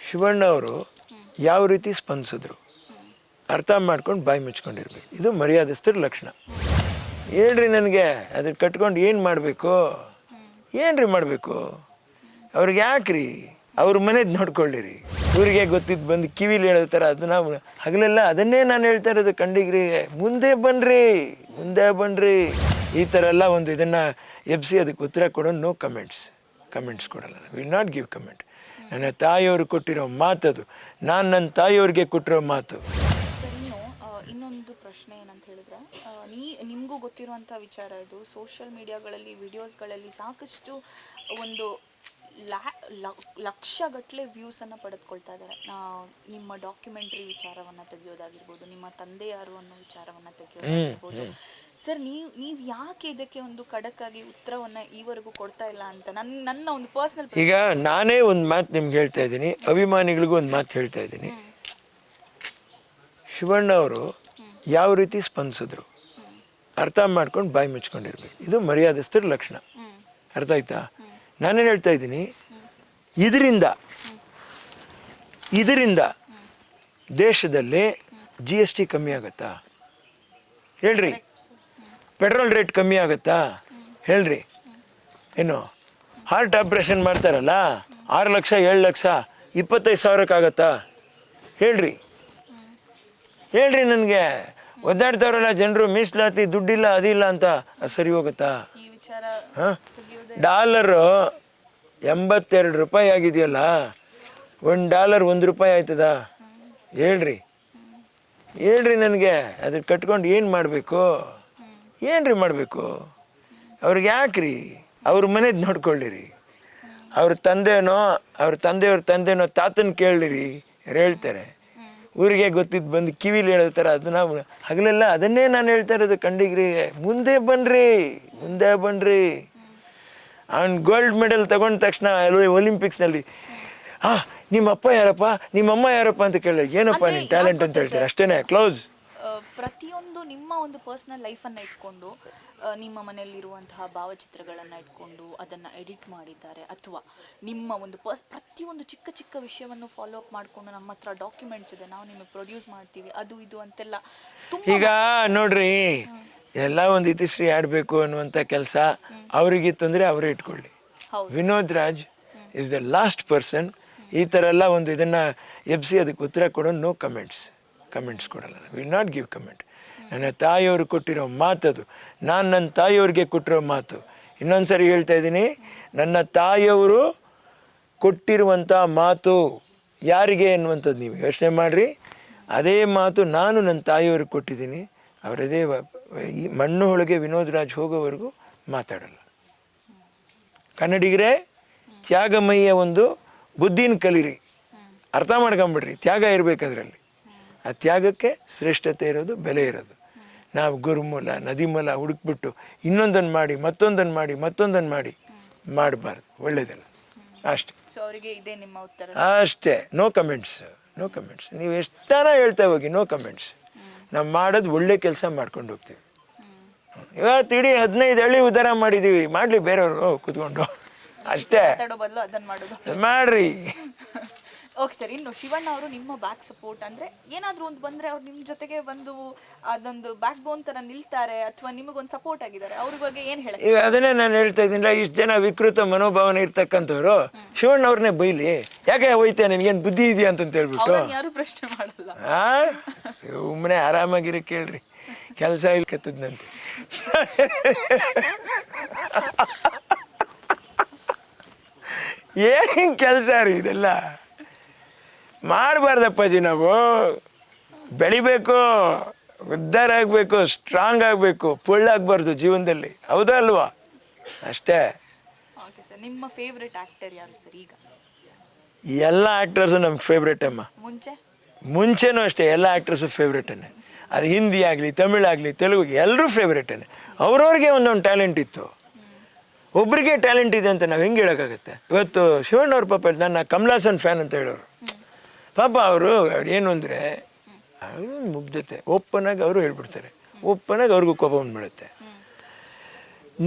ಶಿವಣ್ಣ ಅವರು ಯಾವ ರೀತಿ ಸ್ಪಂದಿಸಿದ್ರು ಅರ್ಥ ಮಾಡ್ಕೊಂಡು ಬಾಯಿ ಮುಚ್ಕೊಂಡಿರ್ಬೇಕು. ಇದು ಮರ್ಯಾದಸ್ಥರ ಲಕ್ಷಣ. ಹೇಳ್ರಿ ನನಗೆ ಅದನ್ನ ಕಟ್ಕೊಂಡು ಏನು ಮಾಡಬೇಕು, ಏನ್ರಿ ಮಾಡಬೇಕು? ಅವ್ರಿಗೆ ಯಾಕ್ರಿ? ಅವ್ರ ಮನೇದು ನೋಡ್ಕೊಳ್ಳಿರಿ. ಊರಿಗೆ ಗೊತ್ತಿದ್ದು ಬಂದು ಕಿವಿಲಿ ಹೇಳೋ ಥರ ಅದನ್ನ ಹಗಲೆಲ್ಲ ಅದನ್ನೇ ನಾನು ಹೇಳ್ತಾ ಇರೋದು ಕಂಡಿಗ್ರಿಗೆ. ಮುಂದೆ ಬನ್ನಿರಿ ಈ ಥರ ಎಲ್ಲ ಒಂದು ಇದನ್ನು ಎಬ್ಸಿ ಅದಕ್ಕೆ ಉತ್ತರ ಕೊಡೋ. ನೋ ಕಮೆಂಟ್ಸ್ ಕೊಡಲ್ಲ. Will not give comment. ನನ್ನ ತಾಯಿಯವರು ಕೊಟ್ಟಿರೋ ಮಾತದು. ನಾನು ನನ್ನ ತಾಯಿಯವ್ರಿಗೆ ಕೊಟ್ಟಿರೋ ಮಾತು. ಇನ್ನೊಂದು ಪ್ರಶ್ನೆ ಏನಂತ ಹೇಳಿದ್ರೆ, ನಿಮಗೂ ಗೊತ್ತಿರುವಂಥ ವಿಚಾರ ಇದು. ಸೋಷಿಯಲ್ ಮೀಡಿಯಾಗಳಲ್ಲಿ ವಿಡಿಯೋಸ್ಗಳಲ್ಲಿ ಸಾಕಷ್ಟು ಒಂದು ಲಕ್ಷಗಟ್ಟಲೆ ವ್ಯೂಸನ್ನು ಪಡೆದುಕೊಳ್ತಾ ಇದ್ದಾರೆ. ನಿಮ್ಮ ಡಾಕ್ಯುಮೆಂಟ್ರಿ ವಿಚಾರವನ್ನು ತೆಗೆಯೋದಾಗಿರ್ಬೋದು, ನಿಮ್ಮ ತಂದೆ ಯಾರು ಅನ್ನೋ ವಿಚಾರವನ್ನು ತೆಗೆಯೋದಾಗಿರ್ಬೋದು. ಸರ್, ನೀವು ಯಾಕೆ ಇದಕ್ಕೆ ಒಂದು ಖಡಕ್ಕಾಗಿ ಉತ್ತರವನ್ನು ಈವರೆಗೂ ಕೊಡ್ತಾ ಇಲ್ಲ ಅಂತ ನನ್ನ ಒಂದು ಪರ್ಸನಲ್. ಈಗ ನಾನೇ ಒಂದು ಮಾತು ನಿಮ್ಗೆ ಹೇಳ್ತಾ ಇದ್ದೀನಿ, ಅಭಿಮಾನಿಗಳಿಗೂ ಒಂದು ಮಾತು ಹೇಳ್ತಾ ಇದ್ದೀನಿ. ಶಿವಣ್ಣ ಅವರು ಯಾವ ರೀತಿ ಸ್ಪಂದಿಸಿದ್ರು ಅರ್ಥ ಮಾಡ್ಕೊಂಡು ಬಾಯಿ ಮುಚ್ಕೊಂಡಿರ್ಬೇಕು. ಇದು ಮರ್ಯಾದಸ್ಥರ ಲಕ್ಷಣ. ಅರ್ಥ ಆಯ್ತಾ? ನಾನೇನು ಹೇಳ್ತಾ ಇದ್ದೀನಿ, ಇದರಿಂದ ದೇಶದಲ್ಲಿ GST ಕಮ್ಮಿ ಆಗುತ್ತಾ ಹೇಳ್ರಿ? ಪೆಟ್ರೋಲ್ ರೇಟ್ ಕಮ್ಮಿ ಆಗುತ್ತಾ ಹೇಳ್ರಿ? ಏನು ಹಾರ್ಟ್ ಆಪ್ರೇಷನ್ ಮಾಡ್ತಾರಲ್ಲ, 6 ಲಕ್ಷ 7 ಲಕ್ಷ 25,000ಕ್ಕಾಗತ್ತಾ ಹೇಳ್ರಿ? ನನಗೆ ಒದ್ದಾಡ್ತಾವ್ರಲ್ಲ ಜನರು, ಮೀಸಲಾತಿ ದುಡ್ಡಿಲ್ಲ ಅದಿಲ್ಲ ಅಂತ, ಅದು ಸರಿ ಹೋಗುತ್ತಾ? ಹಾಂ, ಡಾಲರು 82 ರೂಪಾಯಿ ಆಗಿದೆಯಲ್ಲ, $1 1 ರೂಪಾಯಿ ಆಯ್ತದ ಹೇಳ್ರಿ? ನನಗೆ ಅದನ್ನ ಕಟ್ಕೊಂಡು ಏನು ಮಾಡಬೇಕು, ಮಾಡಬೇಕು? ಅವ್ರಿಗೆ ಯಾಕ್ರಿ? ಅವ್ರ ಮನೇದು ನೋಡ್ಕೊಳ್ಳಿರಿ. ಅವ್ರ ತಂದೆಯವ್ರ ತಂದೆನೋ ತಾತನ ಕೇಳಿರಿ, ಹೇಳ್ತಾರೆ. ಊರಿಗೆ ಗೊತ್ತಿದ್ದು ಬಂದು ಕಿವಿಲಿ ಹೇಳೋ ಥರ ಅದನ್ನ ಹಗಲೆಲ್ಲ ಅದನ್ನೇ ನಾನು ಹೇಳ್ತಾ ಇರೋದು ಕಂಡಿಗ್ರಿಗೆ. ಮುಂದೆ ಬನ್ನಿರಿ. ಅವ್ನು ಗೋಲ್ಡ್ ಮೆಡಲ್ ತಗೊಂಡ ತಕ್ಷಣ ಒಲಿಂಪಿಕ್ಸ್ನಲ್ಲಿ ನಿಮ್ಮ ಅಪ್ಪ ಯಾರಪ್ಪ, ನಿಮ್ಮಮ್ಮ ಯಾರಪ್ಪ ಅಂತ ಕೇಳಿದ್ರೆ ಏನಪ್ಪ ನಿನ್ನ ಟ್ಯಾಲೆಂಟ್ ಅಂತ ಹೇಳ್ತಾರೆ, ಅಷ್ಟೇ, ಕ್ಲೋಸ್. ಪ್ರತಿಯೊಂದು ನಿಮ್ಮ ಒಂದು ಪರ್ಸನಲ್ ಲೈಫನ್ನು ಇಟ್ಕೊಂಡು, ನಿಮ್ಮ ಮನೆಯಲ್ಲಿರುವಂತಹ ಭಾವಚಿತ್ರಗಳನ್ನು ಇಟ್ಕೊಂಡು ಅದನ್ನು ಎಡಿಟ್ ಮಾಡಿದ್ದಾರೆ, ಅಥವಾ ನಿಮ್ಮ ಒಂದು ಪ್ರತಿಯೊಂದು ಚಿಕ್ಕ ವಿಷಯವನ್ನು ಫಾಲೋ ಅಪ್ ಮಾಡಿಕೊಂಡು ನಮ್ಮ ಹತ್ರ ಡಾಕ್ಯುಮೆಂಟ್ಸ್ ಇದೆ, ನಾವು ನಿಮಗೆ ಪ್ರೊಡ್ಯೂಸ್ ಮಾಡ್ತೀವಿ, ಅದು ಇದು ಅಂತೆಲ್ಲ. ಈಗ ನೋಡ್ರಿ, ಎಲ್ಲ ಒಂದು ಇತಿಶ್ರೀ ಆಡಬೇಕು ಅನ್ನುವಂಥ ಕೆಲಸ ಅವರಿಗಿತ್ತು ಅಂದರೆ ಅವರೇ ಇಟ್ಕೊಳ್ಳಿ. Vinod Raj is the last person ಈ ಥರ ಎಲ್ಲ ಒಂದು ಇದನ್ನು ಎಬ್ಸಿ ಅದಕ್ಕೆ ಉತ್ತರ ಕೊಡೋ. ನೋ ಕಮೆಂಟ್ಸ್ ಕೊಡಲ್ಲ. Will not give comment. ನನ್ನ ತಾಯಿಯವರು ಕೊಟ್ಟಿರೋ ಮಾತದು. ನಾನು ನನ್ನ ತಾಯಿಯವ್ರಿಗೆ ಕೊಟ್ಟಿರೋ ಮಾತು. ಇನ್ನೊಂದು ಸರಿ ಹೇಳ್ತಾ ಇದ್ದೀನಿ, ನನ್ನ ತಾಯಿಯವರು ಕೊಟ್ಟಿರುವಂಥ ಮಾತು ಯಾರಿಗೆ ಅನ್ನುವಂಥದ್ದು ನೀವು ಯೋಚನೆ ಮಾಡಿರಿ. ಅದೇ ಮಾತು ನಾನು ನನ್ನ ತಾಯಿಯವ್ರಿಗೆ ಕೊಟ್ಟಿದ್ದೀನಿ. ಅವರದೇ ಈ ಮಣ್ಣು ಒಳಗೆ ವಿನೋದ್ ರಾಜ್ ಹೋಗೋವರೆಗೂ ಮಾತಾಡಲ್ಲ. ಕನ್ನಡಿಗರೇ, ತ್ಯಾಗಮಯ್ಯ ಒಂದು ಬುದ್ಧಿನ ಕಲೀರಿ, ಅರ್ಥ ಮಾಡ್ಕೊಂಬಿಡ್ರಿ. ತ್ಯಾಗ ಇರಬೇಕು ಅದರಲ್ಲಿ. ಆ ತ್ಯಾಗಕ್ಕೆ ಶ್ರೇಷ್ಠತೆ ಇರೋದು, ಬೆಲೆ ಇರೋದು. ನಾವು ಗುರುಮೂಲ ನದಿಮೂಲ ಹುಡುಕ್ಬಿಟ್ಟು ಇನ್ನೊಂದನ್ನು ಮಾಡಿ ಮತ್ತೊಂದನ್ನು ಮಾಡಿ ಮಾಡಬಾರ್ದು, ಒಳ್ಳೇದಲ್ಲ. ಅಷ್ಟೇ. ಅಷ್ಟೇ. No comments. ನೀವು ಎಷ್ಟಾನ ಹೇಳ್ತಾ ಹೋಗಿ, ನೋ ಕಮೆಂಟ್ಸ್. ನಾವು ಮಾಡೋದು ಒಳ್ಳೆ ಕೆಲಸ ಮಾಡ್ಕೊಂಡು ಹೋಗ್ತೀವಿ. ಇವತ್ತು ಇಡೀ 15 ಹಳ್ಳಿ ಉದ್ಧಾರ ಮಾಡಿದ್ದೀವಿ, ಮಾಡಲಿ ಬೇರೆಯವರು ಕೂತ್ಕೊಂಡು, ಅಷ್ಟೇ ಮಾಡ್ರಿ. ಓಕೆ ಸರ್, ಇನ್ನು ಶಿವಣ್ಣ ಅವರು ನಿಮ್ಮ ಬ್ಯಾಕ್ ಸಪೋರ್ಟ್ ಅಂದರೆ ಏನಾದರೂ ಒಂದು ಬಂದರೆ ಅವ್ರು ನಿಮ್ಮ ಜೊತೆಗೆ ಬಂದು ಅದೊಂದು ಬ್ಯಾಕ್ ಬೋನ್ ಥರ ನಿಲ್ತಾರೆ, ಅಥವಾ ನಿಮಗೊಂದು ಸಪೋರ್ಟ್ ಆಗಿದ್ದಾರೆ, ಅವ್ರ ಬಗ್ಗೆ ಏನು ಹೇಳಿ? ಈಗ ಅದನ್ನೇ ನಾನು ಹೇಳ್ತಾ ಇದ್ದೀನಿಲ್ಲ, ಇಷ್ಟು ಜನ ವಿಕೃತ ಮನೋಭಾವನೆ ಇರ್ತಕ್ಕಂಥವ್ರು ಶಿವಣ್ಣ ಅವ್ರನ್ನೇ ಬೈಲಿ. ಯಾಕೆ ಹೋಯ್ತೆ, ನಿನಗೇನು ಬುದ್ಧಿ ಇದೆಯಾ ಅಂತ ಹೇಳ್ಬಿಟ್ಟು ಯಾರು ಪ್ರಶ್ನೆ ಮಾಡಲ್ಲ. ಸುಮ್ಮನೆ ಆರಾಮಾಗಿರಿ, ಕೇಳ್ರಿ. ಕೆಲಸ ಇಲ್ಲಿ ಕತ್ತದ್ನಂತೆ. ಏನು ಕೆಲಸ ರೀ ಇದೆಲ್ಲ? ಮಾಡಬಾರ್ದಪ್ಪಾಜಿ. ನಾವು ಬೆಳಿಬೇಕು, ಉದ್ಧಾರ ಆಗಬೇಕು, ಸ್ಟ್ರಾಂಗ್ ಆಗಬೇಕು, ಪೊಳ್ಳಾಗಬಾರ್ದು ಜೀವನದಲ್ಲಿ. ಹೌದಾ ಅಲ್ವಾ? ಅಷ್ಟೇ. ನಿಮ್ಮ ಫೇವ್ರೆಟ್ ಆಕ್ಟರ್ ಯಾರು ಸರ್? ಈಗ ಎಲ್ಲ ಆ್ಯಕ್ಟರ್ಸು ನಮ್ಮ ಫೇವ್ರೇಟ್ ಅಮ್ಮ. ಮುಂಚೆನೂ ಅಷ್ಟೇ, ಎಲ್ಲ ಆ್ಯಕ್ಟರ್ಸು ಫೇವ್ರೇಟನ್ನೇ. ಅದು ಹಿಂದಿ ಆಗಲಿ, ತಮಿಳಾಗಲಿ, ತೆಲುಗು, ಎಲ್ಲರೂ ಫೇವ್ರೇಟನ್ನೇ. ಅವ್ರವ್ರಿಗೆ ಒಂದೊಂದು ಟ್ಯಾಲೆಂಟ್ ಇತ್ತು. ಒಬ್ರಿಗೆ ಟ್ಯಾಲೆಂಟ್ ಇದೆ ಅಂತ ನಾವು ಹೆಂಗೆ ಹೇಳೋಕ್ಕಾಗತ್ತೆ? ಇವತ್ತು ಶಿವಣ್ಣವ್ರ ಪಾಪ ನನ್ನ ಕಮಲಾಸನ್ ಫ್ಯಾನ್ ಅಂತ ಹೇಳೋರು. ಪಾಪ ಅವ್ರು ಏನು ಅಂದರೆ ಮುಗ್ಧತೆ, ಓಪನ್ನಾಗಿ ಅವರು ಹೇಳ್ಬಿಡ್ತಾರೆ. ಓಪನ್ನಾಗಿ ಅವ್ರಿಗೂ ಕೋಪ ಬಂದ್ಬಿಡುತ್ತೆ.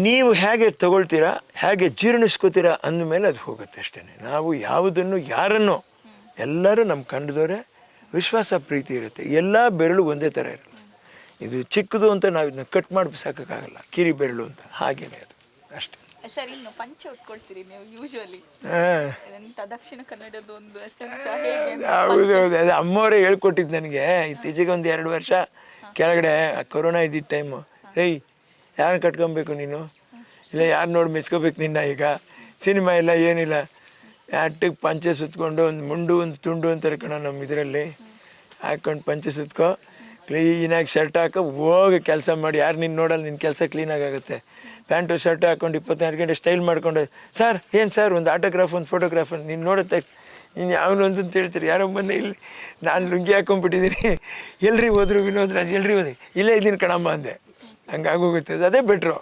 ನೀವು ಹೇಗೆ ತಗೊಳ್ತೀರಾ, ಹೇಗೆ ಜೀರ್ಣಿಸ್ಕೋತೀರಾ ಅಂದಮೇಲೆ ಅದು ಹೋಗುತ್ತೆ ಅಷ್ಟೇ. ನಾವು ಯಾವುದನ್ನು ಯಾರನ್ನು ಎಲ್ಲರೂ ನಮ್ಮ ಕಂಡದವರೇ, ವಿಶ್ವಾಸ ಪ್ರೀತಿ ಇರುತ್ತೆ. ಎಲ್ಲ ಬೆರಳು ಒಂದೇ ಥರ ಇರಲ್ಲ. ಇದು ಚಿಕ್ಕದು ಅಂತ ನಾವು ಇದನ್ನ ಕಟ್ ಮಾಡಿ ಸಾಕೋಕ್ಕಾಗಲ್ಲ, ಕಿರಿ ಬೆರಳು ಅಂತ, ಹಾಗೇನೆ ಅದು ಅಷ್ಟೇ. ಸರ್, ಇನ್ನು ಪಂಚೆ ಉಟ್ಕೊಳ್ತೀರಿ ನೀವು ಯೂಶುವಲಿ, ದಕ್ಷಿಣ ಕನ್ನಡದ ಒಂದು ಎಸೆನ್ಸ್ ಹೇಗೆ? ಹೌದು ಹೌದು, ಅದು ಅಮ್ಮವರೇ ಹೇಳ್ಕೊಟ್ಟಿದ್ದು ನನಗೆ. ಇತ್ತೀಚೆಗೆ ಒಂದು 2 ವರ್ಷ ಕೆಳಗಡೆ ಕೊರೋನಾ ಇದ್ದಿದ್ದ ಟೈಮು. ಏಯ್, ಯಾರು ಕಟ್ಕೊಬೇಕು ನೀನು, ಇಲ್ಲ ಯಾರು ನೋಡಿ ಮೆಚ್ಕೋಬೇಕು ನಿನ್ನ, ಈಗ ಸಿನಿಮಾ ಇಲ್ಲ ಏನಿಲ್ಲ, ಆ್ಯಕ್ಟಿಗೆ ಪಂಚೆ ಸುತ್ಕೊಂಡು ಒಂದು ಮುಂಡು ಒಂದು ತುಂಡು ಅಂತಾರೆ ಕಣ ನಮ್ಮ ಇದರಲ್ಲಿ, ಹಾಕ್ಕೊಂಡು ಪಂಚೆ ಸುತ್ಕೊ, ಕ್ಲೀನಾಗಿ ಶರ್ಟ್ ಹಾಕೋ, ಹೋಗಿ ಕೆಲಸ ಮಾಡಿ, ಯಾರು ನಿನ್ನ ನೋಡಲ್ಲ, ನಿನ್ನ ಕೆಲಸ ಕ್ಲೀನಾಗಿ ಆಗುತ್ತೆ. ಪ್ಯಾಂಟು ಶರ್ಟ್ ಹಾಕ್ಕೊಂಡು 24 ಗಂಟೆ ಸ್ಟೈಲ್ ಮಾಡ್ಕೊಂಡು, ಸರ್ ಏನು ಸರ್ ಒಂದು ಆಟೋಗ್ರಾಫ್ ಒಂದು ಫೋಟೋಗ್ರಾಫ್ ಅಂತ ನೀನು ನೋಡಿದ ತಕ್ಷಣ ನೀನು ಯಾವನು ಅಂತಂತ ಹೇಳ್ತೀರಿ. ಯಾರೋ ಬಂದು ಇಲ್ಲಿ ನಾನು ಲುಂಗಿ ಹಾಕೊಂಡ್ಬಿಟ್ಟಿದ್ದೀನಿ, ಎಲ್ರಿ ಹೋದ್ರು ವಿನೋದ್ ರಾಜ್, ಎಲ್ರಿ ಹೋದ್ರಿ, ಇಲ್ಲೇ ಇದ್ದೀನಿ ಕಣಮ್ಮ ಅಂದೆ. ಹಂಗಾಗೋಗುತ್ತೆ. ಅದೇ ಬೆಟ್ರು.